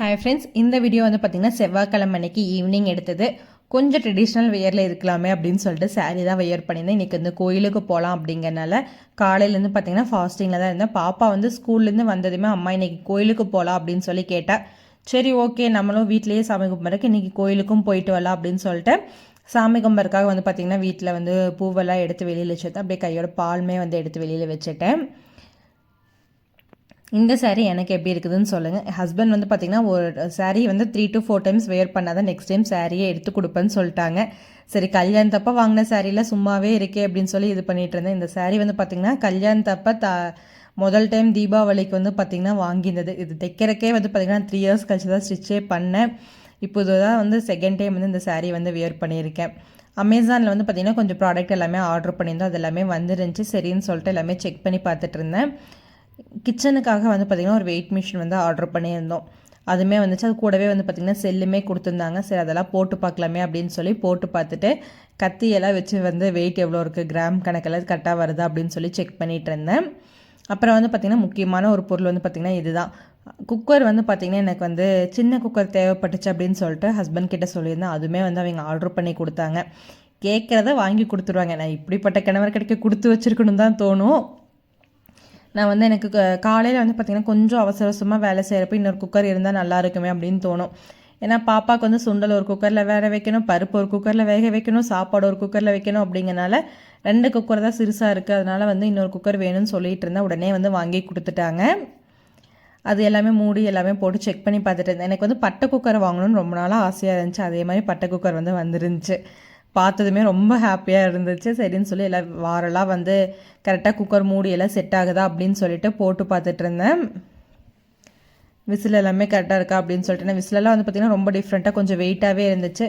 Hi friends, இந்த video வந்து பார்த்திங்கன்னா செவ்வாய்க்கிழமை அன்னைக்கு ஈவினிங் எடுத்தது. கொஞ்சம் ட்ரெடிஷ்னல் வியரில் இருக்கலாமே அப்படின்னு சொல்லிட்டு சாரீ தான் வியர் பண்ணியிருந்தேன். இன்றைக்கி வந்து கோயிலுக்கு போகலாம் அப்படிங்கிறனால காலையிலேருந்து பார்த்திங்கன்னா ஃபாஸ்டிங்கில் தான் இருந்தேன். பாப்பா வந்து ஸ்கூல்லேருந்து வந்ததுமே அம்மா இன்றைக்கி கோயிலுக்கு போகலாம் அப்படின்னு சொல்லி கேட்டால், சரி ஓகே நம்மளும் வீட்லேயே சாமி கும்பிட்றதுக்கு இன்றைக்கி கோயிலுக்கும் போயிட்டு வரலாம் அப்படின்னு சொல்லிட்டு சாமி கும்பிட்றதுக்காக வந்து பார்த்திங்கன்னா வீட்டில் வந்து பூவெல்லாம் எடுத்து வெளியில் வச்சுட்டேன். அப்படியே கையோட பாலுமே வந்து எடுத்து வெளியில் வச்சுட்டேன். இந்த சாரீ எனக்கு எப்படி இருக்குதுன்னு சொல்லுங்கள். ஹஸ்பண்ட் வந்து பார்த்திங்கன்னா ஒரு சாரீ வந்து 3 to 4 டைம்ஸ் வேர் பண்ணால் தான் நெக்ஸ்ட் டைம் சாரியை எடுத்து கொடுப்பேன்னு சொல்லிட்டாங்க. சரி கல்யாணத்தப்போ வாங்கின சாரியில் சும்மாவே இருக்கே அப்படின்னு சொல்லி இது பண்ணிகிட்டு இருந்தேன். இந்த சாரீ வந்து பார்த்திங்கன்னா கல்யாணத்தப்போ முதல் டைம் தீபாவளிக்கு வந்து பார்த்திங்கன்னா வாங்கியிருந்தது. இது தைக்கிறக்கே வந்து பார்த்திங்கன்னா 3 years கழிச்சு தான் ஸ்டிச்சே பண்ணேன். இப்போது தான் வந்து செகண்ட் டைம் வந்து இந்த சாரீ வந்து வியர் பண்ணியிருக்கேன். அமேசானில் வந்து பார்த்திங்கன்னா கொஞ்சம் ப்ராடக்ட் எல்லாமே ஆர்டர் பண்ணியிருந்தோம். அது எல்லாமே வந்துருந்துச்சு. சரின்னு சொல்லிட்டு எல்லாமே செக் பண்ணி பார்த்துட்டு இருந்தேன். கிச்சனுக்காக வந்து பார்த்திங்கன்னா ஒரு வெயிட் மிஷின் வந்து ஆர்டர் பண்ணியிருந்தோம். அதுவுமே வந்துச்சு. அது கூடவே வந்து பார்த்திங்கன்னா செல்லுமே கொடுத்துருந்தாங்க. சரி அதெல்லாம் போட்டு பார்க்கலாமே அப்படின்னு சொல்லி போட்டு பார்த்துட்டு கத்தியெல்லாம் வச்சு வந்து வெயிட் எவ்வளோ இருக்குது, கிராம் கணக்கில் கரெக்டாக வருதா அப்படின்னு சொல்லி செக் பண்ணிகிட்டு இருந்தேன். அப்புறம் வந்து பார்த்திங்கன்னா முக்கியமான ஒரு பொருள் வந்து பார்த்திங்கன்னா இதுதான். குக்கர் வந்து பார்த்திங்கன்னா எனக்கு வந்து சின்ன குக்கர் தேவைப்பட்டுச்சு அப்படின்னு சொல்லிட்டு ஹஸ்பண்ட் கிட்டே சொல்லியிருந்தேன். அதுவுமே வந்து அவங்க ஆர்டர் பண்ணி கொடுத்தாங்க. கேட்குறத வாங்கி கொடுத்துருவாங்க. நான் இப்படிப்பட்ட கணவர் கிடைக்க கொடுத்து வச்சுருக்கணும் தான் தோணும். நான் வந்து எனக்கு காலையில் வந்து பார்த்திங்கன்னா கொஞ்சம் அவசர அவசரமாக வேலை செய்கிறப்ப இன்னொரு குக்கர் இருந்தால் நல்லா இருக்குமே அப்படின்னு தோணும். ஏன்னா பாப்பாவுக்கு வந்து சுண்டல் ஒரு குக்கரில் வேக வைக்கணும், பருப்பு ஒரு குக்கரில் வேக வைக்கணும், சாப்பாடு ஒரு குக்கரில் வைக்கணும். அப்படிங்கிறனால 2 குக்கர் தான் சிறுசாக இருக்குது. அதனால் வந்து இன்னொரு குக்கர் வேணும்னு சொல்லிகிட்டு இருந்தேன். உடனே வந்து வாங்கி கொடுத்துட்டாங்க. அது எல்லாமே மூடி எல்லாமே போட்டு செக் பண்ணி பார்த்துட்டு இருந்தேன். எனக்கு வந்து பட்டை குக்கர் வாங்கணும்னு ரொம்ப நாளாக ஆசையாக இருந்துச்சு. அதே மாதிரி பட்டை குக்கர் வந்து வந்துருந்துச்சு. பார்த்ததுமே ரொம்ப ஹாப்பியாக இருந்துச்சு. சரின்னு சொல்லி எல்லாம் வாரெல்லாம் வந்து கரெக்டாக குக்கர் மூடியெல்லாம் செட் ஆகுதா அப்படின்னு சொல்லிட்டு போட்டு பார்த்துட்டு இருந்தேன். விசில் எல்லாமே கரெக்டாக இருக்கா அப்படின்னு சொல்லிட்டு விசிலெல்லாம் வந்து பார்த்திங்கன்னா ரொம்ப டிஃப்ரெண்ட்டாக கொஞ்சம் வெயிட்டாகவே இருந்துச்சு.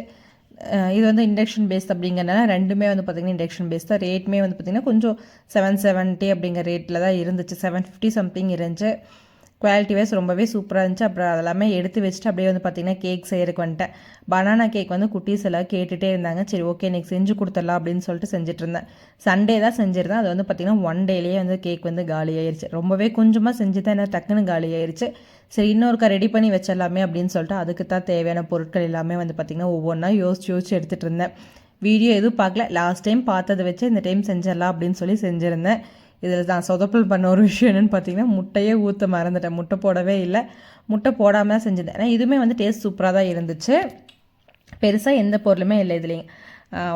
இது வந்து இண்டக்ஷன் பேஸ்ட் அப்படிங்கிறனால ரெண்டுமே வந்து பார்த்திங்கன்னா இண்டக்ஷன் பேஸ்ட் தான். ரேட்டுமே வந்து பார்த்திங்கன்னா கொஞ்சம் 770 அப்படிங்கிற ரேட்டில் தான் இருந்துச்சு. 750 சம்திங் இருந்துச்சு. குவாலிட்டி வைஸ் ரொம்பவே சூப்பராக இருந்துச்சு. அப்புறம் அதெல்லாமே எடுத்து வச்சுட்டு அப்படியே வந்து பார்த்திங்கன்னா கேக் செய்யறதுக்கு வந்துட்டேன். பனானா கேக் வந்து குட்டீஸ் எல்லாம் கேட்டுகிட்டே இருந்தாங்க. சரி ஓகே இன்றைக்கி செஞ்சு கொடுத்துடலாம் அப்படின்னு சொல்லிட்டு செஞ்சுட்டு இருந்தேன். சண்டே தான் செஞ்சுருந்தேன். அது வந்து பார்த்திங்கன்னா 1 டேலேயே வந்து கேக் வந்து காலி ஆயிடுச்சு. ரொம்பவே கொஞ்சமாக செஞ்சு தான் என்ன டக்குன்னு காலி ஆயிடுச்சு. சரி இன்னொருக்கா ரெடி பண்ணி வச்சிடலாமே அப்படின்னு சொல்லிட்டு அதுக்கு தான் தேவையான பொருட்கள் எல்லாமே வந்து பார்த்திங்கன்னா ஒவ்வொன்றா யோசிச்சு எடுத்துகிட்டு இருந்தேன். வீடியோ எதுவும் பார்க்கல. லாஸ்ட் டைம் பார்த்ததை வச்சு இந்த டைம் செஞ்சிடலாம் அப்படின்னு சொல்லி செஞ்சுருந்தேன். இதில் தான் சொதப்பல் பண்ண ஒரு விஷயம் என்னென்னு பார்த்தீங்கன்னா முட்டையே ஊற்ற மறந்துட்டேன். முட்டை போடவே இல்லை. முட்டை போடாமல் தான் செஞ்சுட்டேன். ஏன்னா இதுவுமே வந்து டேஸ்ட் சூப்பராக தான் இருந்துச்சு. பெருசாக எந்த பொருளுமே இல்லை இதுலேயும்.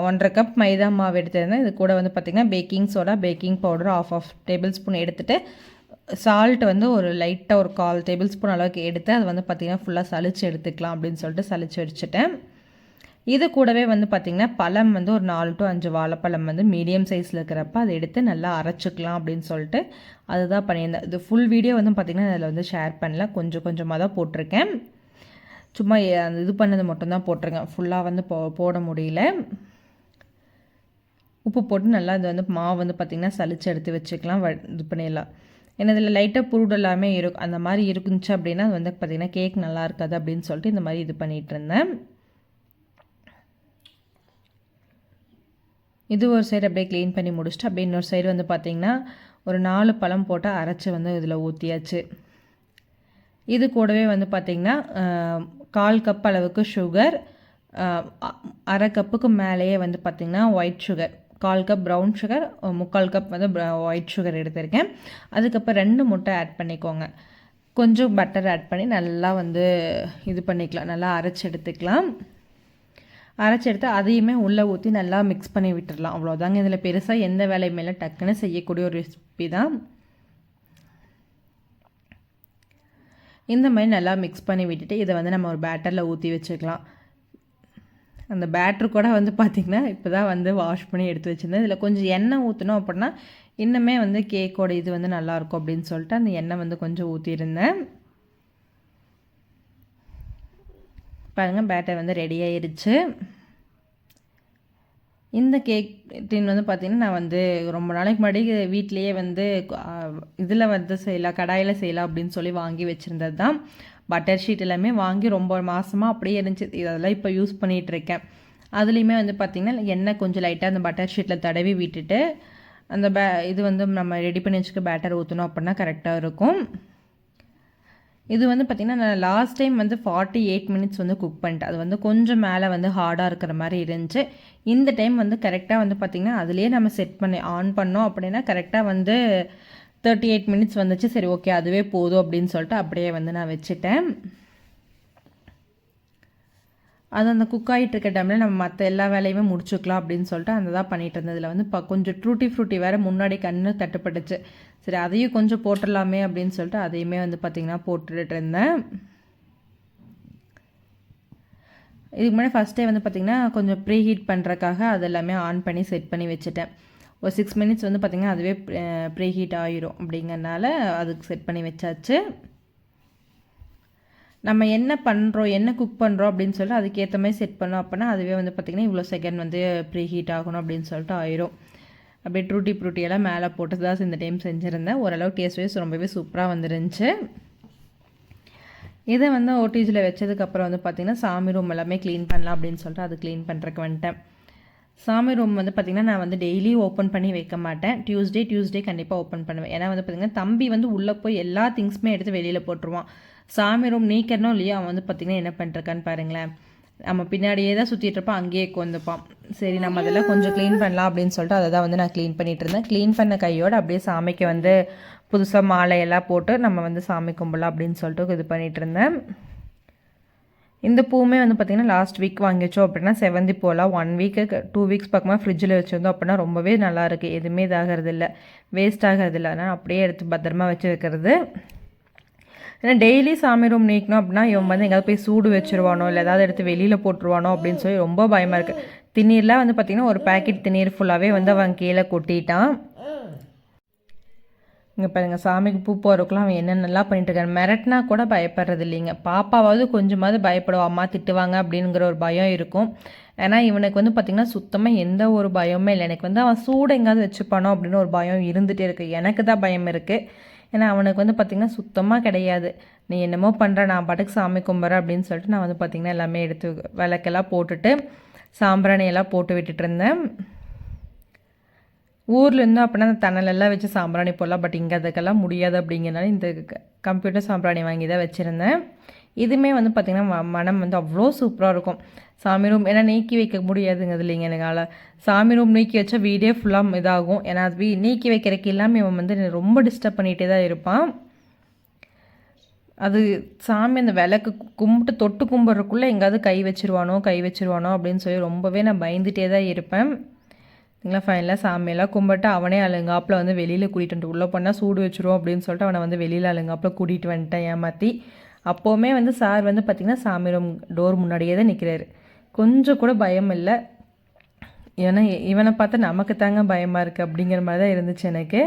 1.5 கப் மைதா மாவு எடுத்துருந்தேன். இது கூட வந்து பார்த்திங்கன்னா baking soda, baking powder of table spoon எடுத்துகிட்டு சால்ட் வந்து ஒரு லைட்டாக ஒரு 1/4 டேபிள் ஸ்பூன் அளவுக்கு எடுத்து அது வந்து பார்த்திங்கன்னா ஃபுல்லாக சளிச்சு எடுத்துக்கலாம் அப்படின்னு சொல்லிட்டு சளிச்சு வச்சுட்டேன். இது கூடவே வந்து பார்த்திங்கன்னா பழம் வந்து ஒரு 4 to 5 வாழைப்பழம் வந்து மீடியம் சைஸில் இருக்கிறப்ப அதை எடுத்து நல்லா அரைச்சிக்கலாம் அப்படின்னு சொல்லிட்டு அதுதான் பண்ணியிருந்தேன். இது ஃபுல் வீடியோ வந்து பார்த்திங்கன்னா அதில் வந்து ஷேர் பண்ணல. கொஞ்சம் கொஞ்சமாக தான் போட்டிருக்கேன். சும்மா அந்த இது பண்ணது மட்டும்தான் போட்டிருக்கேன். ஃபுல்லாக வந்து போட முடியல. உப்பு போட்டு நல்லா இது வந்து மாவு வந்து பார்த்திங்கன்னா சளிச்சு எடுத்து வச்சுக்கலாம். இது பண்ணிடலாம். ஏன்னா இதில் லைட்டாக புருடு எல்லாமே இருக்கும். அந்த மாதிரி இருந்துச்சு அப்படின்னா அது வந்து பார்த்திங்கன்னா கேக் நல்லா இருக்காது அப்படின்னு சொல்லிட்டு இந்த மாதிரி இது பண்ணிகிட்டு இருந்தேன். இது ஒரு சைடு அப்படியே க்ளீன் பண்ணி முடிச்சுட்டு அப்படியே இன்னொரு சைடு வந்து பார்த்திங்கன்னா ஒரு 4 பழம் போட்டு அரைச்சி வந்து இதில் ஊற்றியாச்சு. இது கூடவே வந்து பார்த்திங்கன்னா 1/4 கப் அளவுக்கு சுகர், 1/2 கப்புக்கு மேலேயே வந்து பார்த்திங்கன்னா white sugar, 1/4 cup brown sugar, 3/4 cup வந்து ஒயிட் சுகர் எடுத்திருக்கேன். அதுக்கப்புறம் 2 முட்டை ஆட் பண்ணிக்கோங்க. கொஞ்சம் பட்டர் ஆட் பண்ணி நல்லா வந்து இது பண்ணிக்கலாம். நல்லா அரைச்சி எடுத்துக்கலாம். அரைச்சி எடுத்து அதையுமே உள்ளே ஊற்றி நல்லா மிக்ஸ் பண்ணி விட்டுடலாம். அவ்வளோதாங்க. இதில் பெருசாக எந்த வேலையுமே இல்லை. டக்குன்னு செய்யக்கூடிய ஒரு ரெசிபி தான். இந்த மாதிரி நல்லா மிக்ஸ் பண்ணி விட்டுட்டு இதை வந்து நம்ம ஒரு பேட்டரில் ஊற்றி வச்சுக்கலாம். அந்த பேட்ரு கூட வந்து பார்த்திங்கன்னா இப்போ தான் வந்து வாஷ் பண்ணி எடுத்து வச்சுருந்தேன். இதில் கொஞ்சம் எண்ணெய் ஊற்றணும் அப்படின்னா இன்னுமே வந்து கேக்கோட இது வந்து நல்லாயிருக்கும் அப்படின்னு சொல்லிட்டு அந்த எண்ணெய் வந்து கொஞ்சம் ஊற்றியிருந்தேன். பாருங்கள் பேட்டர் வந்து ரெடி ஆயிடுச்சு. இந்த கேக் டின் வந்து பார்த்திங்கன்னா நான் வந்து ரொம்ப நாளைக்கு முன்னாடி வீட்லேயே வந்து இதில் வந்து செய்யலாம், கடாயில் செய்யலாம் அப்படின்னு சொல்லி வாங்கி வச்சுருந்தது தான். பட்டர் ஷீட் எல்லாமே வாங்கி ரொம்ப மாதமாக அப்படியே இருந்துச்சு. இதெல்லாம் இப்போ யூஸ் பண்ணிகிட்ருக்கேன். அதுலேயுமே வந்து பார்த்திங்கன்னா எண்ணெய் கொஞ்சம் லைட்டாக அந்த பட்டர் ஷீட்டில் தடவி விட்டுட்டு அந்த இது வந்து நம்ம ரெடி பண்ணி வச்சுக்க பேட்டர் ஊற்றணும் அப்படின்னா கரெக்டாக இருக்கும். இது வந்து பார்த்திங்கன்னா நான் லாஸ்ட் டைம் வந்து 48 மினிட்ஸ் வந்து குக் பண்ணிட்டேன். அது வந்து கொஞ்சம் மேலே வந்து ஹார்டாக இருக்கிற மாதிரி இருந்துச்சு. இந்த டைம் வந்து கரெக்டாக வந்து பார்த்திங்கன்னா அதுலேயே நம்ம செட் பண்ணி ஆன் பண்ணோம் அப்படின்னா கரெக்டாக வந்து 38 மினிட்ஸ் வந்துச்சு. சரி ஓகே அதுவே போதும் அப்படின்னு சொல்லிட்டு அப்படியே வந்து நான் வச்சுட்டேன். அது அந்த குக் ஆகிட்டு இருக்க டைமில் நம்ம மற்ற எல்லா வேலையுமே முடிச்சுக்கலாம் அப்படின்னு சொல்லிட்டு அந்த தான் பண்ணிகிட்டு இருந்ததில் வந்து கொஞ்சம் டூட்டி ஃப்ரூட்டி வேறு முன்னாடி கண்ணு தட்டுப்பட்டுச்சு. சரி அதையும் கொஞ்சம் போட்டுடலாமே அப்படின்னு சொல்லிட்டு அதையுமே வந்து பார்த்திங்கன்னா போட்டுட்டு இருந்தேன். இதுக்கு முன்னாடி ஃபஸ்ட்டே வந்து பார்த்திங்கன்னா கொஞ்சம் ப்ரீ ஹீட் பண்ணுறக்காக அது எல்லாமே ஆன் பண்ணி செட் பண்ணி வச்சுட்டேன். ஒரு 6 மினிட்ஸ் வந்து பார்த்திங்கன்னா அதுவே ப்ரீ ஹீட் ஆகிரும் அப்படிங்கிறனால அதுக்கு செட் பண்ணி வச்சாச்சு. நம்ம என்ன பண்ணுறோம் என்ன குக் பண்ணுறோம் அப்படின்னு சொல்லிட்டு அதுக்கேற்ற மாதிரி செட் பண்ணோம் அப்படின்னா அதுவே வந்து பார்த்திங்கன்னா இவ்வளோ செகண்ட் வந்து ப்ரீ ஹீட் ஆகணும் அப்படின்னு சொல்லிட்டு ஆயிரும். அப்படியே ட்ரூட்டி ப்ரூட்டியெல்லாம் மேலே போட்டு தான் இந்த டைம் செஞ்சுருந்தேன். ஓரளவு டேஸ்ட் வைஸ் ரொம்பவே சூப்பராக வந்துருந்துச்சு. இதை வந்து ஓடிஜியில் வச்சதுக்கப்புறம் வந்து பார்த்திங்கன்னா சாமி ரூம் எல்லாமே க்ளீன் பண்ணலாம் அப்படின்னு சொல்லிட்டு அது க்ளீன் பண்ணுறக்கு வந்துட்டேன். சாமி ரூம் வந்து பார்த்திங்கன்னா நான் வந்து டெய்லி ஓப்பன் பண்ணி வைக்க மாட்டேன். டியூஸ்டே கண்டிப்பாக ஓப்பன் பண்ணுவேன். ஏன்னா வந்து பார்த்திங்கன்னா தம்பி வந்து உள்ளே போய் எல்லா திங்ஸுமே எடுத்து வெளியில் போட்டுருவான். சாமி ரூம் நீக்கணும் இல்லையா அவன் வந்து பார்த்திங்கன்னா என்ன பண்ணிருக்கான்னு பாருங்களேன். நம்ம பின்னாடியே தான் சுற்றிட்டு இருப்பான், அங்கேயே உட்காந்துப்பான். சரி நம்ம அதெல்லாம் கொஞ்சம் க்ளீன் பண்ணலாம் அப்படின்னு சொல்லிட்டு அதை தான் வந்து நான் க்ளீன் பண்ணிகிட்டு இருந்தேன். க்ளீன் பண்ண கையோடு அப்படியே சாமிக்கு வந்து புதுசாக மாலையெல்லாம் போட்டு நம்ம வந்து சாமி கும்பிடலாம் அப்படின்னு சொல்லிட்டு இது பண்ணிகிட்டு இருந்தேன். இந்த பூவுமே வந்து பார்த்திங்கன்னா லாஸ்ட் வீக் வாங்கி வச்சோம் அப்படின்னா செவந்தி பூலாம் 1 வீக்கு 2 வீக்ஸ் பக்கமாக ஃப்ரிட்ஜில் வச்சுருந்தோம் அப்படின்னா ரொம்பவே நல்லாயிருக்கு. எதுவுமே இதாகிறது இல்லை, வேஸ்ட் ஆகிறது இல்லை. அதனால் அப்படியே எடுத்து பத்திரமா வச்சு வைக்கிறது. ஏன்னா டெய்லி சாமி ரூம் நீக்கணும் அப்படின்னா இவன் வந்து எங்கேயாவது போய் சூடு வச்சுருவானோ இல்லை ஏதாவது எடுத்து வெளியில் போட்டுருவானோ அப்படின்னு சொல்லி ரொம்ப பயமாக இருக்குது. திண்ணீர்லாம் வந்து பார்த்திங்கன்னா ஒரு பேக்கெட் திண்ணீர் ஃபுல்லாகவே வந்து அவன் கீழே கொட்டிட்டான். இங்கே பாருங்கள் சாமிக்கு பூ போகிறதுக்குலாம் அவன் என்னென்னலாம் பண்ணிட்டுருக்கான். மிரட்டினா கூட பயப்படுறது இல்லைங்க. பாப்பாவாவது கொஞ்சமாவது பயப்படுவோம், அம்மா திட்டுவாங்க அப்படிங்கிற ஒரு பயம் இருக்கும். ஏன்னா இவனுக்கு வந்து பார்த்திங்கன்னா சுத்தமாக எந்த ஒரு பயமே இல்லை. எனக்கு வந்து அவன் சூடு எங்கேயாவது வச்சுப்பானோ அப்படின்னு ஒரு பயம் இருந்துகிட்டே இருக்குது. எனக்கு தான் பயம் இருக்குது. ஏன்னா அவனுக்கு வந்து பார்த்திங்கன்னா சுத்தமாக கிடையாது. நீ என்னமோ பண்ணுற, நான் பாட்டுக்கு சாமி கும்பிட்றேன் அப்படின்னு சொல்லிட்டு நான் வந்து பார்த்திங்கன்னா எல்லாமே எடுத்து விளக்கெல்லாம் போட்டுட்டு சாம்பிராணியெல்லாம் போட்டு விட்டுட்டு இருந்தேன். ஊரில் இருந்து அப்படின்னா அந்த தணலெல்லாம் வச்சு சாம்பிராணி போடலாம். பட் இங்கே அதுக்கெல்லாம் முடியாது அப்படிங்கிறனால இந்த கம்ப்யூட்டர் சாம்பிராணி வாங்கி தான் வச்சுருந்தேன். இதுவுமே வந்து பார்த்திங்கன்னா மனம் வந்து அவ்வளோ சூப்பராக இருக்கும். சாமி ரூம் ஏன்னா நீக்கி வைக்க முடியாதுங்கிறது இல்லைங்க என்னால். சாமி ரூம் நீக்கி வச்சா வீடே ஃபுல்லாக இதாகும். ஏன்னா அது நீக்கி வைக்கிறதுக்கு இல்லாமல் இவன் வந்து ரொம்ப டிஸ்டர்ப் பண்ணிகிட்டே தான் இருப்பான். அது சாமி அந்த விளக்கு கும்பிட்டு தொட்டு கும்பிட்றதுக்குள்ளே எங்கேயாவது கை வச்சிருவானோ அப்படின்னு சொல்லி ரொம்பவே நான் பயந்துகிட்டே தான் இருப்பேன். இல்லைங்களா ஃபைனலாக சாமியெல்லாம் கும்பிட்டு அவனே அழுங்காப்பில் வந்து வெளியில் கூட்டிகிட்டு வந்துட்டு உள்ளே போனால் சூடு வச்சுருவோம் அப்படின்னு சொல்லிட்டு அவனை வந்து வெளியில் அழுங்காப்பில் கூட்டிகிட்டு வந்துட்டேன் ஏமாற்றி. அப்போவுமே வந்து சார் வந்து பார்த்திங்கன்னா சாமி ரூம் டோர் முன்னாடியே தான் நிற்கிறாரு. கொஞ்சம் கூட பயம் இல்லை. ஏன்னா இவனை பார்த்தா நமக்கு தாங்க பயமாக இருக்குது அப்படிங்கிற மாதிரி தான் இருந்துச்சு எனக்கு.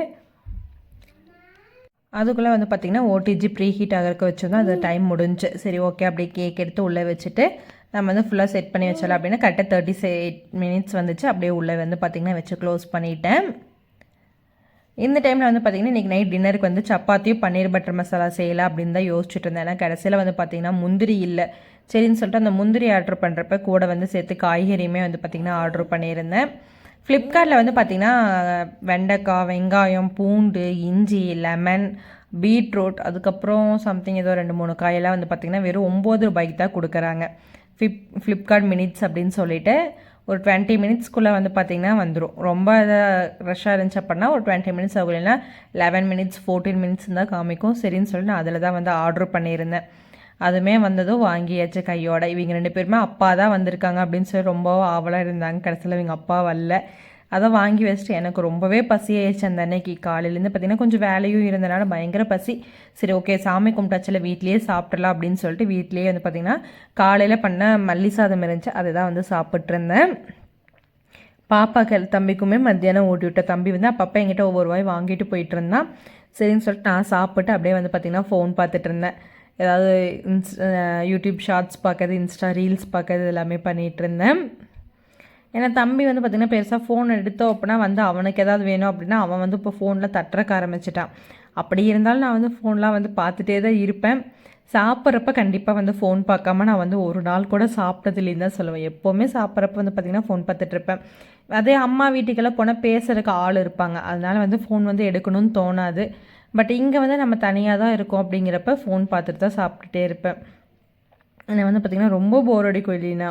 அதுக்குள்ளே வந்து பார்த்திங்கன்னா ஓடிஜி ப்ரீ ஹீட் ஆகிறதுக்கு வச்சுருந்தோம். அது டைம் முடிஞ்சு. சரி ஓகே அப்படியே கேக் எடுத்து உள்ளே வச்சுட்டு நம்ம வந்து ஃபுல்லாக செட் பண்ணி வச்சிடலாம் அப்படின்னா கரெக்டாக 38 மினிட்ஸ் வந்துச்சு. அப்படியே உள்ளே வந்து பார்த்திங்கன்னா வச்சு க்ளோஸ் பண்ணிட்டேன். இந்த டைமில் வந்து பார்த்திங்கன்னா இன்றைக்கி நைட் டின்னருக்கு வந்து சப்பாத்தியும் பன்னீர் பட்டர் மசாலா செய்யலாம் அப்படின்னு தான் யோசிச்சுட்டு இருந்தேன். ஏன்னா கடைசியில் வந்து பார்த்திங்கன்னா முந்திரி இல்லை. சரின்னு சொல்லிட்டு அந்த முந்திரி ஆர்டர் பண்ணுறப்ப கூட வந்து சேர்த்து காய்கறியுமே வந்து பார்த்திங்கன்னா ஆர்டர் பண்ணியிருந்தேன். ஃப்ளிப்கார்ட்டில் வந்து பார்த்திங்கன்னா வெண்டைக்காய், வெங்காயம், பூண்டு, இஞ்சி, லெமன், பீட்ரூட், அதுக்கப்புறம் சம்திங் ஏதோ 2-3 காயெல்லாம் வந்து பார்த்திங்கன்னா வெறும் 9 ரூபாய்க்கு தான் கொடுக்குறாங்க. ஃப்ளிப்கார்ட் மினிட்ஸ் அப்படின்னு சொல்லிட்டு ஒரு 20 மினிட்ஸ்க்குள்ளே வந்து பார்த்திங்கன்னா வந்துடும். ரொம்ப ரஷ்ஷாக இருந்துச்சு அப்படின்னா ஒரு 20 மினிட்ஸ் ஆகும். இல்லைன்னா 11 மினிட்ஸ் 14 மினிட்ஸ் தான் காமிக்கும். சரின்னு சொல்லிட்டு நான் அதில் தான் வந்து ஆர்டர் பண்ணியிருந்தேன். அதுவுமே வந்ததும் வாங்கியாச்சு கையோட. இவங்க 2 பேருமே அப்பா தான் வந்திருக்காங்க அப்படின்னு சொல்லி ரொம்ப ஆவலாக இருந்தாங்க. கடைசியில் இவங்க அப்பா வரல. அதை வாங்கி வச்சுட்டு எனக்கு ரொம்பவே பசி ஆயிடுச்சு அந்த அன்னைக்கு. காலையிலேருந்து பார்த்திங்கன்னா கொஞ்சம் வேலையும் இருந்தனால பயங்கர பசி. சரி ஓகே சாமி கும்பிட்டாச்சில் வீட்லேயே சாப்பிட்றலாம் அப்படின்னு சொல்லிட்டு வீட்லேயே வந்து பார்த்திங்கன்னா காலையில் பண்ண மல்லி சாதம் இருந்துச்சு, அதை தான் வந்து சாப்பிட்ருந்தேன். பாப்பாக்கள் தம்பிக்குமே மத்தியானம் ஊட்டி விட்ட. தம்பி வந்து அப்பப்போ என்கிட்ட ஒவ்வொரு வாய் வாங்கிட்டு போயிட்டு இருந்தான். சரின்னு சொல்லிட்டு நான் சாப்பிட்டு அப்படியே வந்து பார்த்திங்கன்னா ஃபோன் பார்த்துட்டு இருந்தேன். ஏதாவது யூடியூப் ஷார்ட்ஸ் பார்க்கறது, இன்ஸ்டா ரீல்ஸ் பார்க்கறது எல்லாமே பண்ணிகிட்டு இருந்தேன். ஏன்னா தம்பி வந்து பார்த்திங்கன்னா பெருசாக ஃபோன் எடுத்தோம் அப்படின்னா வந்து அவனுக்கு ஏதாவது வேணும் அப்படின்னா அவன் வந்து இப்போ ஃபோனில் தட்டுறக்க ஆரம்பிச்சிட்டான். அப்படி இருந்தாலும் நான் வந்து ஃபோன்லாம் வந்து பார்த்துட்டே தான் இருப்பேன். சாப்பிட்றப்ப கண்டிப்பாக வந்து ஃபோன் பார்க்காம நான் வந்து ஒரு நாள் கூட சாப்பிட்டதில்லைன்னு தான் சொல்லுவேன். எப்போவுமே சாப்பிட்றப்ப வந்து பார்த்திங்கன்னா ஃபோன் பார்த்துட்ருப்பேன். அதே அம்மா வீட்டுக்கெல்லாம் போனால் பேசுகிறதுக்கு ஆள் இருப்பாங்க. அதனால் வந்து ஃபோன் வந்து எடுக்கணும்னு தோணாது. பட் இங்கே வந்து நம்ம தனியாக தான் இருக்கோம் அப்படிங்கிறப்ப ஃபோன் பார்த்துட்டு தான் சாப்பிட்டுட்டே இருப்பேன். எனக்கு வந்து பார்த்திங்கன்னா ரொம்ப போர் அடிக்கும் இல்லைன்னா,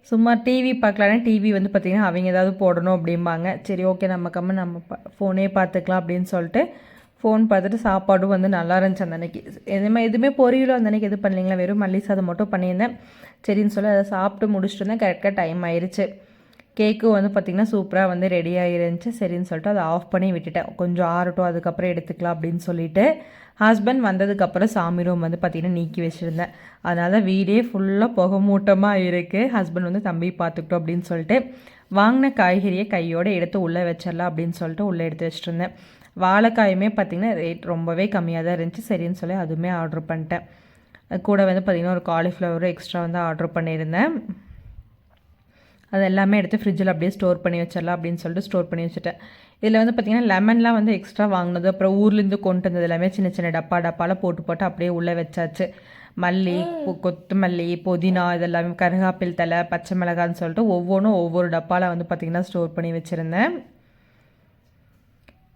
சும்மா டிவி பார்க்கலான்னா டிவி வந்து பார்த்திங்கன்னா அவங்க ஏதாவது போடணும் அப்படிம்பாங்க. சரி ஓகே நம்ம ஃபோனே பார்த்துக்கலாம் அப்படின்னு சொல்லிட்டு ஃபோன் பார்த்துட்டு சாப்பாடும் வந்து நல்லா இருந்துச்சு அந்த அன்றைக்கி. எதுவுமே பொரியலும் அந்த அன்றைக்கி எதுவும் பண்ணலைங்களா, வெறும் மல்லி சாதம் மட்டும் பண்ணியிருந்தேன். சரின்னு சொல்லி அதை சாப்பிட்டு முடிச்சுட்டு இருந்தேன். கரெக்டாக டைம் ஆயிடுச்சு. கேக்கும் வந்து பார்த்திங்கன்னா சூப்பராக வந்து ரெடி ஆகிருந்துச்சு. சரின்னு சொல்லிட்டு அதை ஆஃப் பண்ணி விட்டுட்டேன். கொஞ்சம் ஆறட்டும், அதுக்கப்புறம் எடுத்துக்கலாம் அப்படின்னு சொல்லிட்டு ஹஸ்பண்ட் வந்ததுக்கப்புறம் சாமி ரூம் வந்து பார்த்திங்கன்னா நீக்கி வச்சுருந்தேன். அதனால வீடே ஃபுல்லாக புகை மூட்டமாக இருக்குது. ஹஸ்பண்ட் வந்து தம்பி பார்த்துக்கிட்டோம் அப்படின்னு சொல்லிட்டு வாங்கின காய்கறியை கையோடு எடுத்து உள்ளே வச்சிடலாம் அப்படின்னு சொல்லிட்டு உள்ளே எடுத்து வச்சுட்டு இருந்தேன். வாழைக்காயுமே பார்த்திங்கன்னா ரேட் ரொம்பவே கம்மியாக தான் இருந்துச்சு. சரின்னு சொல்லி அதுவுமே ஆர்டர் பண்ணிட்டேன். கூட வந்து பார்த்திங்கன்னா ஒரு காலிஃப்ளவரும் எக்ஸ்ட்ரா வந்து ஆர்டர் பண்ணியிருந்தேன். அது எல்லாமே எடுத்து ஃப்ரிட்ஜில் அப்படியே ஸ்டோர் பண்ணி வச்சிடலாம் அப்படின்னு சொல்லிட்டு ஸ்டோர் பண்ணி வச்சுட்டேன். இதில் வந்து பார்த்திங்கன்னா லெமன்லாம் வந்து எக்ஸ்ட்ரா வாங்கினது, அப்புறம் ஊர்லேருந்து கொண்டு வந்தது எல்லாமே சின்ன சின்ன டப்பாவில் போட்டு அப்படியே உள்ளே வச்சாச்சு. மல்லி, கொத்தமல்லி, புதினா, இதெல்லாமே கருகாப்பில் தலை, பச்சை மிளகான்னு சொல்லிட்டு ஒவ்வொன்றும் ஒவ்வொரு டப்பாவில் வந்து பார்த்திங்கன்னா ஸ்டோர் பண்ணி வச்சுருந்தேன்.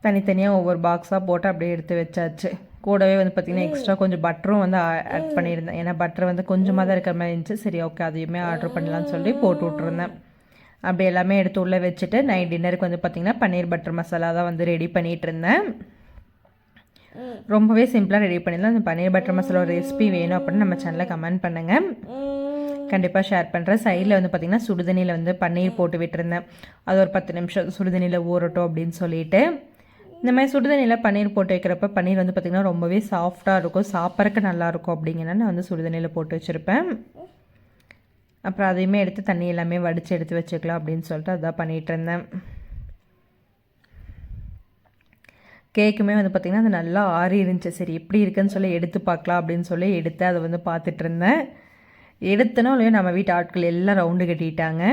தனித்தனியாக ஒவ்வொரு பாக்ஸாக போட்டு அப்படியே எடுத்து வச்சாச்சு. கூடவே வந்து பார்த்திங்கன்னா எக்ஸ்ட்ரா கொஞ்சம் பட்டரும் வந்து ஆட் பண்ணியிருந்தேன். ஏன்னா பட்டர் வந்து கொஞ்சமாக தான் இருக்கிற மாதிரி இருந்துச்சு. சரி ஓகே அதையுமே ஆர்டர் பண்ணலான்னு சொல்லி போட்டு விட்ருந்தேன். அப்படி எல்லாமே எடுத்து உள்ளே வச்சுட்டு நைட் டின்னருக்கு வந்து பார்த்திங்கன்னா பன்னீர் பட்டர் மசாலா தான் வந்து ரெடி பண்ணிகிட்டு இருந்தேன். ரொம்பவே சிம்பிளாக ரெடி பண்ணியிருந்தேன். அந்த பன்னீர் பட்டர் மசாலா ரெசிபி வேணும் அப்படின்னு நம்ம சேனலில் கமெண்ட் பண்ணுங்கள், கண்டிப்பாக ஷேர் பண்ணுறேன். சைடில் வந்து பார்த்திங்கன்னா சுடுதண்ணியில் வந்து பன்னீர் போட்டு விட்டுருந்தேன். அது ஒரு 10 நிமிஷம் சுடுதண்ணியில் ஊறட்டும் அப்படின்னு சொல்லிட்டு இந்த மாதிரி சுடுதண்ணியில் பன்னீர் போட்டு வைக்கிறப்ப பன்னீர் வந்து பார்த்திங்கன்னா ரொம்பவே சாஃப்டாக இருக்கும், சாப்பிட்றக்கு நல்லாயிருக்கும் அப்படிங்கிறனால நான் வந்து சுடுதண்ணியில் போட்டு வச்சுருப்பேன். அப்புறம் அதையுமே எடுத்து தண்ணி எல்லாமே வடித்து எடுத்து வச்சுக்கலாம் அப்படின்னு சொல்லிட்டு அதான் பண்ணிகிட்டு இருந்தேன். கேக்குமே வந்து பார்த்திங்கன்னா அது நல்லா ஆறி இருந்துச்சு. சரி எப்படி இருக்குன்னு சொல்லி எடுத்து பார்க்கலாம் அப்படின்னு சொல்லி எடுத்து அதை வந்து பார்த்துட்டு இருந்தேன். எடுத்தனோ இல்லையோ நம்ம வீட்டு ஆட்கள் எல்லாம் ரவுண்டு கட்டிட்டாங்க.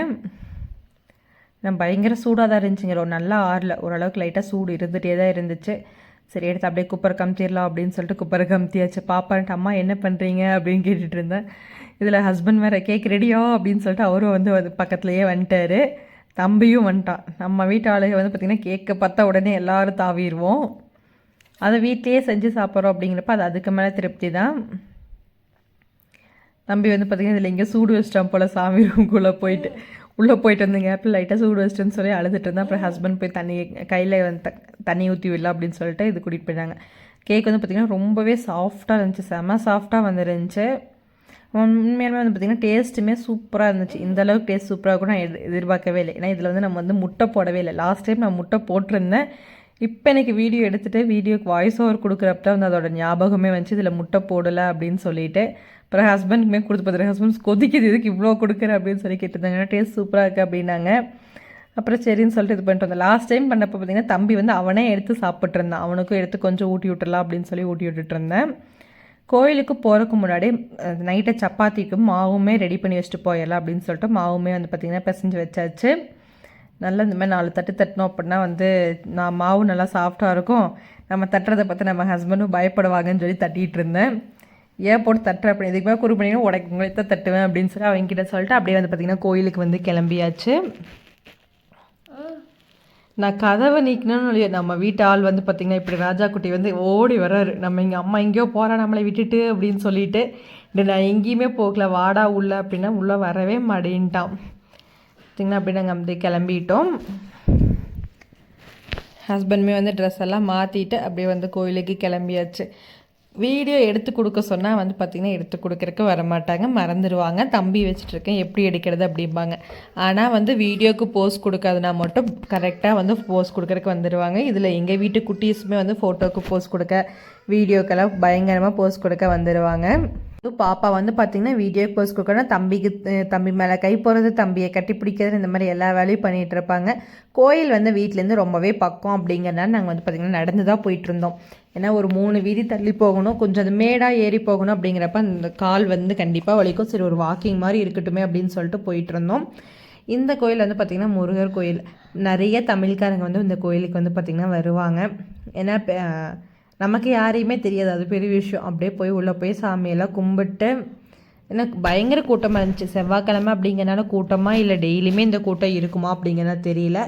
நான் பயங்கர சூடாக தான் இருந்துச்சுங்க, நல்லா ஆறல, ஓரளவுக்கு லைட்டாக சூடு இருந்துகிட்டே தான் இருந்துச்சு. சரி எடுத்து அப்படியே குப்பரை கமுத்திடலாம் அப்படின்னு சொல்லிட்டு குப்பரை கமுத்தியாச்சு. பாப்பான்ட்டு அம்மா என்ன பண்ணுறீங்க அப்படின்னு கேட்டுட்டு இருந்தேன். இதில் ஹஸ்பண்ட் வேறு கேக் ரெடியா அப்படின்னு சொல்லிட்டு அவரும் வந்து பக்கத்துலேயே வந்துட்டார். தம்பியும் வந்துட்டான். நம்ம வீட்டு ஆளுங்க வந்து பார்த்திங்கன்னா கேக்கை பார்த்தா உடனே எல்லோரும் தாவிடுவோம். அதை வீட்லேயே செஞ்சு சாப்பிட்றோம் அப்படிங்கிறப்ப அது அதுக்கு மேலே திருப்தி தான். தம்பி வந்து பார்த்திங்கன்னா இதில் இங்கே சூடு வச்சிட்டான் போல் சாமி ரூம்குள்ளே போயிட்டு. உள்ளே போயிட்டு வந்தீங்க ஆப்பிள் லைட்டாக சூடு வச்சிட்டுன்னு சொல்லி அழுதுட்டு இருந்தேன். அப்புறம் ஹஸ்பண்ட் போய் கையில் வந்து தண்ணி ஊற்றி விடலாம் அப்படின்னு சொல்லிட்டு இது கூட்டிகிட்டு போயிட்டாங்க. கேக் வந்து பார்த்திங்கன்னா ரொம்பவே சாஃப்டாக இருந்துச்சு, செம்ம சாஃப்டாக வந்துருந்துச்சு. உண்மையாலுமே வந்து பார்த்திங்கன்னா டேஸ்ட்டுமே சூப்பராக இருந்துச்சு. இந்தளவுக்கு டேஸ்ட் சூப்பராக கூட நான் எதிர்பார்க்கவே இல்லை. ஏன்னா இதில் வந்து நம்ம வந்து முட்டை போடவே இல்லை. லாஸ்ட் டைம் நான் முட்டை போட்டிருந்தேன். இப்போ எனக்கு வீடியோ எடுத்துகிட்டு வீடியோக்கு வாய்ஸ் ஓவர் கொடுக்குறப்ப வந்து அதோட ஞாபகமே வந்துச்சு இதில் முட்டை போடலை அப்படின்னு சொல்லிட்டு. அப்புறம் ஹஸ்பண்டுக்குமே கொடுத்து பார்த்துரு, ஹஸ்பண்ட் கொதிக்குது இதுக்கு இவ்வளோ கொடுக்குற அப்படின்னு சொல்லி கேட்டிருந்தாங்க. டேஸ்ட் சூப்பராக இருக்குது அப்படின்னாங்க. அப்புறம் சரின்னு சொல்லிட்டு இது பண்ணிட்டு வந்தேன். லாஸ்ட் டைம் பண்ணப்போ பார்த்திங்கன்னா தம்பி வந்து அவனே எடுத்து சாப்பிட்ருந்தான். அவனுக்கும் எடுத்து கொஞ்சம் ஊட்டி விட்டுடலாம் அப்படின்னு சொல்லி ஊட்டி விட்டுட்டு இருந்தேன். கோயிலுக்கு போகிறதுக்கு முன்னாடி நைட்டை சப்பாத்திக்கும் மாவுமே ரெடி பண்ணி வச்சுட்டு போயிடலாம் அப்படின்னு சொல்லிட்டு மாவுமே வந்து பார்த்திங்கன்னா பிசைஞ்சு வச்சாச்சு. நல்லா இந்த மாதிரி 4 தட்டு தட்டினோம் அப்படின்னா வந்து மாவு நல்லா சாஃப்டாக இருக்கும். நம்ம தட்டுறதை பார்த்து நம்ம ஹஸ்பண்டும் பயப்படுவாங்கன்னு சொல்லி தட்டிகிட்டு இருந்தேன். ஏன் போட்டு தட்டுற அப்படி இதுக்கு மேலே குறு பண்ணிங்கன்னா உங்களை தான் தட்டுவேன் அப்படின்னு சொல்லி அவங்ககிட்ட சொல்லிட்டு அப்படியே வந்து பார்த்திங்கன்னா கோயிலுக்கு வந்து கிளம்பியாச்சு. நான் கதவை நீக்கணும்னு இல்லையா, நம்ம வீட்டு ஆள் வந்து பார்த்திங்கன்னா இப்படி ராஜா குட்டி வந்து ஓடி வர்றாரு. நம்ம இங்கே அம்மா எங்கேயோ போகிறா நம்மளை விட்டுட்டு அப்படின்னு சொல்லிட்டு நான் எங்கேயுமே போகல, வாடா உள்ள அப்படின்னா உள்ளே வரவே மாட்டேன்ட்டான். பார்த்திங்கன்னா அப்படி நாங்கள் அப்படி கிளம்பிட்டோம். ஹஸ்பண்டுமே வந்து ட்ரெஸ் எல்லாம் மாற்றிட்டு அப்படியே வந்து கோயிலுக்கு கிளம்பியாச்சு. வீடியோ எடுத்து கொடுக்க சொன்னால் வந்து பார்த்திங்கன்னா எடுத்து கொடுக்குறக்கு வரமாட்டாங்க, மறந்துடுவாங்க. தம்பி வச்சுட்ருக்கேன் எப்படி எடுக்கிறது அப்படிம்பாங்க. ஆனால் வந்து வீடியோவுக்கு போஸ்ட் கொடுக்காதுனா மட்டும் கரெக்டாக வந்து போஸ்ட் கொடுக்குறக்கு வந்துடுவாங்க. இதில் எங்கள் வீட்டு குட்டீஸுமே வந்து ஃபோட்டோவுக்கு போஸ்ட் கொடுக்க, வீடியோக்கெல்லாம் பயங்கரமாக போஸ்ட் கொடுக்க வந்துடுவாங்க. பாப்பா வந்து பார்த்திங்கன்னா வீடியோக்கு போஸ்ட் கொடுக்கணும், தம்பி மேலே கை போகிறது, தம்பியை கட்டி பிடிக்கிறது, இந்த மாதிரி எல்லா வேலையும் பண்ணிகிட்டு இருப்பாங்க. கோயில் வந்து வீட்டிலேருந்து ரொம்பவே பக்கம் அப்படிங்கிறனால நாங்கள் வந்து பார்த்திங்கன்னா நடந்து தான் போயிட்டுருந்தோம். ஏன்னா ஒரு 3 வீதி தள்ளி போகணும், கொஞ்சம் அது மேடாக ஏறி போகணும். அப்படிங்கிறப்ப அந்த கால் வந்து கண்டிப்பாக வலிக்கும். சரி ஒரு வாக்கிங் மாதிரி இருக்கட்டுமே அப்படின்னு சொல்லிட்டு போயிட்டுருந்தோம். இந்த கோயில் வந்து பார்த்திங்கன்னா முருகர் கோயில். நிறைய தமிழ்காரங்க வந்து இந்த கோயிலுக்கு வந்து பார்த்திங்கன்னா வருவாங்க. ஏன்னா நமக்கு யாரையுமே தெரியாது, அது பெரிய விஷயம். அப்படியே போய் உள்ளே போய் சாமியெல்லாம் கும்பிட்டு எனக்கு பயங்கர கூட்டமாக இருந்துச்சு. செவ்வாய்க்கிழமை அப்படிங்கிறனால கூட்டமாக இல்லை டெய்லியுமே இந்த கூட்டம் இருக்குமா அப்படிங்கிறதா தெரியல.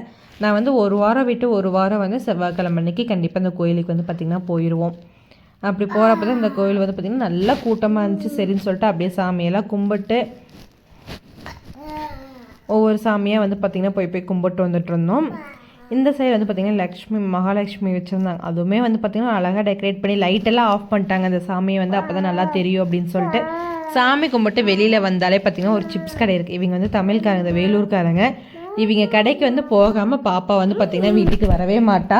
நான் வந்து ஒரு வாரம் விட்டு ஒரு வாரம் வந்து செவ்வாய்க்கிழமை அன்றைக்கி கண்டிப்பாக இந்த கோயிலுக்கு வந்து பார்த்திங்கன்னா போயிடுவோம். அப்படி போகிறப்ப தான் இந்த கோயில் வந்து பார்த்திங்கன்னா நல்லா கூட்டமாக இருந்துச்சு. சரின்னு சொல்லிட்டு அப்படியே சாமியெல்லாம் கும்பிட்டு ஒவ்வொரு சாமியாக வந்து பார்த்திங்கன்னா போய் கும்பிட்டு வந்துட்டு இருந்தோம். இந்த சைடு வந்து பார்த்திங்கன்னா மகாலட்சுமி வச்சுருந்தாங்க. அதுவுமே வந்து பார்த்திங்கன்னா அழகாக டெக்கரேட் பண்ணி லைட்டெல்லாம் ஆஃப் பண்ணிட்டாங்க. அந்த சாமியை வந்து அப்போ தான் நல்லா தெரியும் அப்படின்னு சொல்லிட்டு சாமி கும்பிட்டு வெளியில் வந்தாலே பார்த்திங்கன்னா ஒரு சிப்ஸ் கடை இருக்குது. இவங்க வந்து தமிழ்காரங்க, இந்த வேலூர்காரங்க. இவங்க கடைக்கு வந்து போகாமல் பாப்பா வந்து பார்த்திங்கன்னா வீட்டுக்கு வரவே மாட்டா.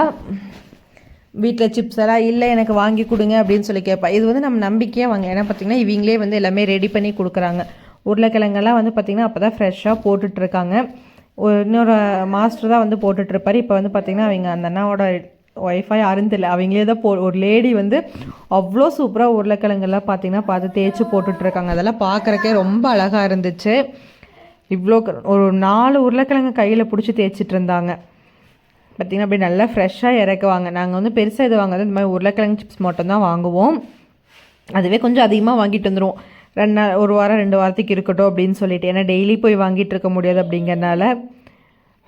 வீட்டில் சிப்ஸ் எல்லாம் இல்லை எனக்கு வாங்கி கொடுங்க அப்படின்னு சொல்லி கேட்பா. இது வந்து நம்ம நம்பிக்கையாக வாங்க. ஏன்னா பார்த்திங்கன்னா இவங்களே வந்து எல்லாமே ரெடி பண்ணி கொடுக்குறாங்க. உருளைக்கிழங்கெல்லாம் வந்து பார்த்திங்கன்னா அப்போ தான் ஃப்ரெஷ்ஷாக போட்டுட்ருக்காங்க. இன்னொரு மாஸ்டர் தான் வந்து போட்டுட்ருப்பார். இப்போ வந்து பார்த்திங்கன்னா அவங்க அந்த அண்ணாவோட ஒய்ஃபை அருந்தில்லை, அவங்களே தான் ஒரு லேடி வந்து அவ்வளோ சூப்பராக உருளைக்கிழங்கெல்லாம் பார்த்திங்கன்னா பார்த்து தேய்ச்சி போட்டுட்ருக்காங்க. அதெல்லாம் பார்க்குறக்கே ரொம்ப அழகாக இருந்துச்சு. இவ்வளோ ஒரு 4 உருளைக்கிழங்கு கையில் பிடிச்சி தேய்ச்சிட்டு இருந்தாங்க. பார்த்திங்கன்னா அப்படி நல்லா ஃப்ரெஷ்ஷாக இறக்குவாங்க. நாங்கள் வந்து பெருசாக இது வாங்குறது இந்த மாதிரி உருளைக்கிழங்கு சிப்ஸ் மட்டும்தான் வாங்குவோம். அதுவே கொஞ்சம் அதிகமாக வாங்கிட்டு வந்துடுவோம். 2 நாள், 1 வாரம் 2 வாரத்துக்கு இருக்கட்டும் அப்படின்னு சொல்லிட்டு. ஏன்னா டெய்லி போய் வாங்கிட்டு இருக்க முடியாது அப்படிங்கிறனால.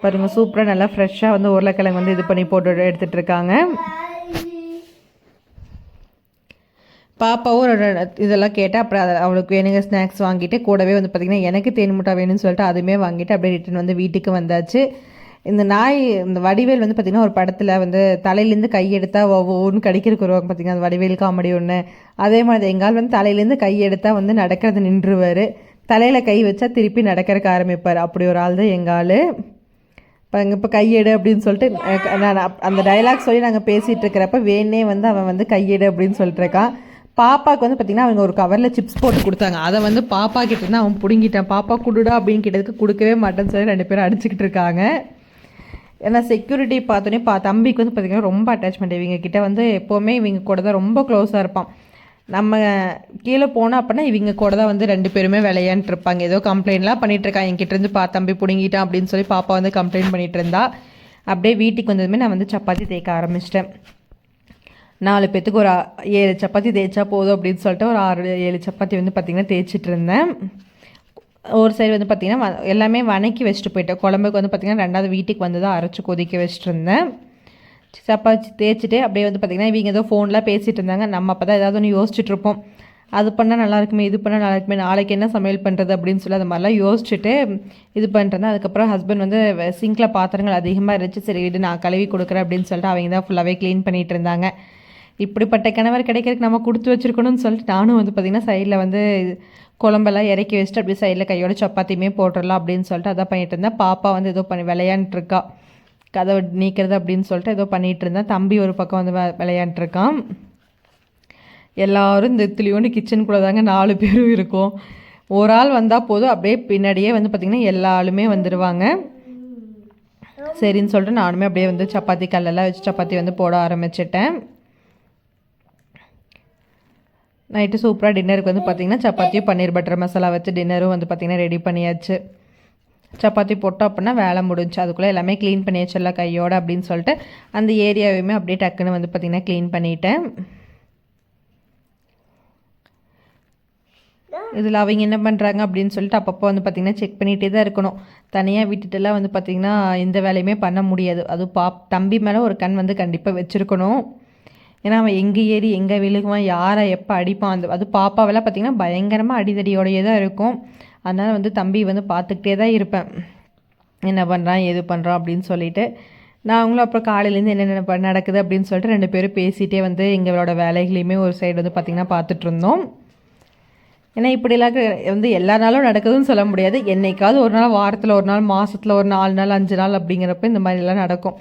பாருங்கள் சூப்பராக நல்லா ஃப்ரெஷ்ஷாக வந்து உருளைக்கிழங்கு வந்து இது பண்ணி போட்டு எடுத்துகிட்டு இருக்காங்க. பாப்பாவும் இதெல்லாம் கேட்டால் அப்புறம் அவளுக்கு வேணுங்க ஸ்நாக்ஸ் வாங்கிட்டு கூடவே வந்து பார்த்திங்கன்னா எனக்கு தேன் முட்டை வேணும்னு சொல்லிட்டு அதுவுமே வாங்கிட்டு அப்படியே ரிட்டன் வந்து வீட்டுக்கு வந்தாச்சு. இந்த நாய், இந்த வடிவேல் வந்து பார்த்திங்கன்னா ஒரு படத்தில் வந்து தலையிலேருந்து கை எடுத்தால் ஒவ்வொன்று கடிக்கிறதுக்கு வருவாங்க பார்த்திங்கன்னா, அந்த வடிவேல் காமெடி ஒன்று. அதே மாதிரி எங்கால் வந்து தலையிலேருந்து கை எடுத்தால் வந்து நடக்கிறது நின்றுவார், தலையில் கை வச்சா திருப்பி நடக்கிறதுக்கு ஆரம்பிப்பார். அப்படி ஒரு ஆள் தான் எங்கால். இப்போ கையெடு அப்படின்னு சொல்லிட்டு நான் அந்த டைலாக் சொல்லி நாங்கள் பேசிகிட்டு இருக்கிறப்ப வேணே வந்து அவன் வந்து கையெடு அப்படின்னு சொல்லிட்டு இருக்கான். பாப்பாவுக்கு வந்து பார்த்திங்கன்னா அவங்க ஒரு கவரில் சிப்ஸ் போட்டு கொடுத்தாங்க. அதை வந்து பாப்பா கிட்ட இருந்து அவன் பிடுங்கிட்டான். பாப்பா கொடுடா அப்படின்னு கேட்டதுக்கு கொடுக்கவே மாட்டேன்னு சொல்லி 2 பேரும் அடிச்சுக்கிட்டு இருக்காங்க. ஏன்னா செக்யூரிட்டி பார்த்தோன்னே தம்பிக்கு வந்து பார்த்திங்கன்னா ரொம்ப அட்டாச்மெண்ட். இவங்க கிட்ட வந்து எப்போவுமே இவங்க கூட தான் ரொம்ப க்ளோஸாக இருப்பான். நம்ம கீழே போனோம் அப்படின்னா இவங்க கூட தான் வந்து 2 பேருமே விளையாண்டுட்டு இருப்பாங்க. ஏதோ கம்ப்ளைண்ட்லாம் பண்ணிகிட்டு இருக்கான், என்கிட்டருந்து தம்பி பிடுங்கிட்டான் அப்படின்னு சொல்லி பாப்பா வந்து கம்ப்ளைண்ட் பண்ணிகிட்டு இருந்தா. அப்படியே வீட்டுக்கு வந்ததுமே நான் வந்து சப்பாத்தி தேய்க்க ஆரம்பிச்சிட்டேன். 4 பேத்துக்கு ஒரு 7 சப்பாத்தி தேய்ச்சா போதும் அப்படின்னு சொல்லிட்டு ஒரு 6-7 சப்பாத்தி வந்து பார்த்திங்கன்னா தேய்ச்சிட்டு இருந்தேன். ஒரு சைடு வந்து பார்த்திங்கன்னா எல்லாமே வணக்கி வச்சுட்டு போயிட்டேன். குழம்புக்கு வந்து பார்த்திங்கன்னா 2வது வீட்டுக்கு வந்து தான் அரைச்சி கொதிக்க வச்சுட்டு இருந்தேன். சப்பாத்தி தேய்ச்சிட்டு அப்படியே வந்து பார்த்திங்கன்னா இவங்க ஏதோ ஃபோன்லாம் பேசிகிட்டு இருந்தாங்க. நம்ம அப்போ தான் ஏதாவது ஒன்று யோசிச்சுட்டு இருப்போம். அது பண்ணால் நல்லாயிருக்குமே, இது பண்ணால் நல்லாயிருக்குமே, நாளைக்கு என்ன சமையல் பண்ணுறது அப்படின்னு சொல்லி அது மாதிரிலாம் யோசிச்சுட்டு இது பண்ணிட்டுருந்தேன். அதுக்கப்புறம் ஹஸ்பண்ட் வந்து சிங்கில் பாத்திரங்கள் அதிகமாக இருந்துச்சு. சரி விடு நான் கழுவி கொடுக்குறேன் அப்படின்னு சொல்லிட்டு அவங்க தான் ஃபுல்லாகவே க்ளீன் பண்ணிகிட்டு இருந்தாங்க. இப்படிப்பட்ட கணவர் கிடைக்கிறதுக்கு நம்ம கொடுத்து வச்சுருக்கணும்னு சொல்லிட்டு நானும் வந்து பார்த்திங்கன்னா சைடில் வந்து குழம்பெல்லாம் இறக்கி வச்சுட்டு அப்படியே சைடில் கையோட சப்பாத்தியுமே போட்டுடலாம் அப்படின்னு சொல்லிட்டு அதான் பண்ணிகிட்டு இருந்தேன். பாப்பா வந்து ஏதோ விளையாண்டுருக்கா, கதவை நீக்கிறது அப்படின்னு சொல்லிட்டு ஏதோ பண்ணிகிட்டு இருந்தேன். தம்பி ஒரு பக்கம் வந்து விளையாண்டுருக்கான். எல்லோரும் இந்த துளியோண்டு கிச்சனுக்குள்ளே தாங்க 4 பேரும் இருக்கும். ஒரு ஆள் வந்தால் போதும், அப்படியே பின்னாடியே வந்து பார்த்திங்கன்னா எல்லா ஆளுமே வந்துடுவாங்க. சரின்னு சொல்லிட்டு நானுமே அப்படியே வந்து சப்பாத்தி கல்லெல்லாம் வச்சு சப்பாத்தி வந்து போட ஆரம்பிச்சிட்டேன். நைட்டு சூப்பராக டின்னருக்கு வந்து பார்த்திங்கன்னா சப்பாத்தியும் பன்னீர் பட்டர் மசாலா வச்சு டின்னரும் வந்து பார்த்திங்கன்னா ரெடி பண்ணியாச்சு. சப்பாத்தி போட்டோம் அப்படின்னா வேலை முடிஞ்சு. அதுக்குள்ளே எல்லாமே க்ளீன் பண்ணியாச்சு எல்லாம் கையோடு அப்படின்னு சொல்லிட்டு அந்த ஏரியாவையுமே அப்படியே டக்குன்னு வந்து பார்த்திங்கன்னா க்ளீன் பண்ணிட்டேன். இதில் அவங்க என்ன பண்ணுறாங்க அப்படின்னு சொல்லிட்டு அப்பப்போ வந்து பார்த்திங்கன்னா செக் பண்ணிகிட்டே தான் இருக்கணும். தனியாக விட்டுட்டுலாம் வந்து பார்த்திங்கன்னா எந்த வேலையுமே பண்ண முடியாது. அதுவும் தம்பி மேலே ஒரு கண் வந்து கண்டிப்பாக வச்சுருக்கணும். ஏன்னா அவன் எங்கே ஏறி எங்கே விழுகுவான், யாரை எப்போ அடிப்பான், அது பாப்பாவெல்லாம் பார்த்திங்கன்னா பயங்கரமாக அடிதடியோடையே தான் இருக்கும். அதனால் வந்து தம்பி வந்து பார்த்துக்கிட்டே தான் இருப்பேன், என்ன பண்ணுறான் ஏது பண்ணுறான் அப்படின்னு சொல்லிட்டு. நாங்களும் அப்புறம் காலையிலேருந்து என்னென்ன நடக்குது அப்படின்னு சொல்லிட்டு 2 பேரும் பேசிகிட்டே வந்து எங்களோட வேலைகளையுமே ஒரு சைடு வந்து பார்த்திங்கன்னா பார்த்துட்ருந்தோம். ஏன்னா இப்படிலாம் வந்து எல்லா நாளும் நடக்குதுன்னு சொல்ல முடியாது. என்னைக்காவது ஒரு நாள், வாரத்தில் ஒரு நாள், மாதத்தில் ஒரு 4 நாள் 5 நாள் அப்படிங்கிறப்ப இந்த மாதிரிலாம் நடக்கும்.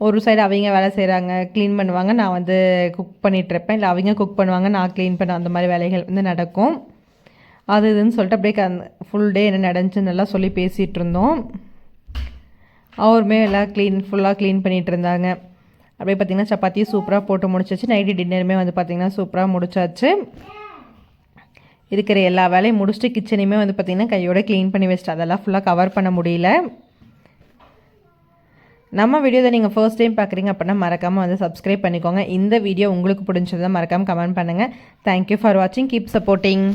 ஒரு சைடு அவங்க வேலை செய்கிறாங்க, க்ளீன் பண்ணுவாங்க, நான் வந்து குக் பண்ணிகிட்ருப்பேன். இல்லை அவங்க குக் பண்ணுவாங்க, நான் க்ளீன் பண்ண, அந்த மாதிரி வேலைகள் வந்து நடக்கும். அது இதுன்னு சொல்லிட்டு அப்படியே ஃபுல் டே என்ன நடந்துச்சுன்னு நல்லா சொல்லி பேசிகிட்டு இருந்தோம். அவருமே எல்லாம் ஃபுல்லாக க்ளீன் பண்ணிகிட்டு இருந்தாங்க. அப்படியே பார்த்திங்கன்னா சப்பாத்தியும் சூப்பராக போட்டு முடிச்சாச்சு. நைட்டு டின்னருமே வந்து பார்த்திங்கன்னா சூப்பராக முடிச்சாச்சு. இருக்கிற எல்லா வேலையும் முடிச்சுட்டு கிச்சனையுமே வந்து பார்த்திங்கன்னா கையோட க்ளீன் பண்ணி வச்சுட்டு அதெல்லாம் ஃபுல்லாக கவர் பண்ண முடியல. நம்ம வீடியோவை நீங்கள் ஃபர்ஸ்ட் டைம் பார்க்குறீங்க அப்படின்னா மறக்காமல் வந்து சப்ஸ்கிரைப் பண்ணிக்கோங்க. இந்த வீடியோ உங்களுக்கு பிடிச்சதை மறக்காமல் கமெண்ட் பண்ணுங்கள். தேங்க்யூ ஃபார் வாட்சிங். Keep supporting.